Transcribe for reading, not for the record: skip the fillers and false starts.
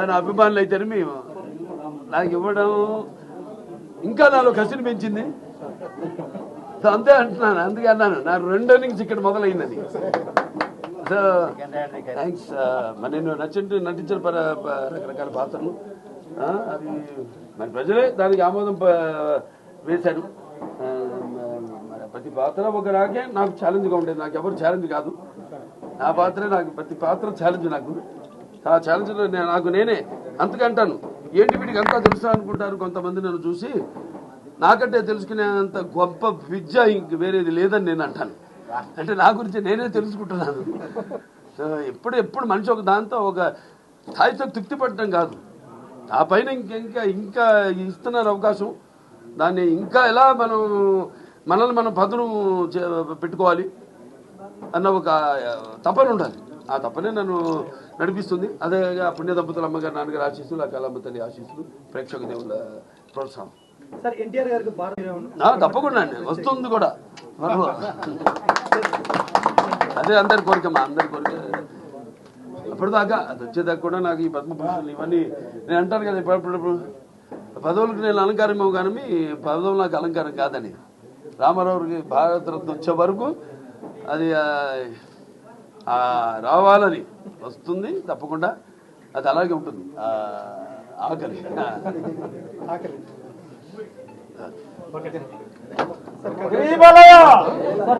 నా అభిమానులు అయితేనే మేము నాకు ఇవ్వడం ఇంకా నాలో కసిని పెంచింది. అంతే అంటున్నాను, అందుకే అన్నాను నా 2 ఇన్నింగ్స్ ఇక్కడ మొదలైందని. So thanks. మరి నేను నటించిన రకరకాల పాత్రలు అది మరి ప్రజలే దానికి ఆమోదం వేశారు. ప్రతి పాత్ర ఒక రాకే నాకు ఛాలెంజ్గా ఉండేది. నాకు ఎవరు ఛాలెంజ్ కాదు, నా పాత్రే నాకు. ప్రతి పాత్ర ఛాలెంజ్ నాకు. ఆ ఛాలెంజ్లో నాకు నేనే అంతకంటాను. ఏంటి వీటికి అంతా తెలుసా అనుకుంటారు కొంతమంది నన్ను చూసి. నాకంటే తెలుసుకునేంత గొప్ప విద్య ఇంక వేరేది లేదని నేను అంటాను. అంటే నా గురించి నేనే తెలుసుకుంటున్నాను. సో ఎప్పుడు మనిషి ఒక దాంతో ఒక స్థాయితో తృప్తి పడటం కాదు, ఆ పైన ఇంకా ఇస్తున్నారు అవకాశం. దాన్ని ఇంకా ఎలా మనల్ని మనం పదును పెట్టుకోవాలి అన్న ఒక తపన ఉండాలి. ఆ తపనే నన్ను నడిపిస్తుంది. అదే పుణ్య దంపతుల అమ్మగారు నాన్నగారు ఆశీస్సులు, ఆ కళమ్మ తల్లి ఆశీస్సులు, ప్రేక్షక దేవుల ప్రోత్సాహం. తప్పకుండా అండి, వస్తుంది కూడా. అదే అందరి కోరికమ్మా, అందరి కోరిక. అప్పటిదాకా అది వచ్చేదాకా కూడా నాకు ఈ పద్మభూషణ్ ఇవన్నీ నేను అంటాను కదా, ఇప్పుడు పదవులకు నేను అలంకారం కానీ పదవులు నాకు అలంకారం కాదని. రామారావుకి భారతరత్న వచ్చే వరకు అది రావాలని వస్తుంది తప్పకుండా. అది అలాగే ఉంటుంది. ఆకలి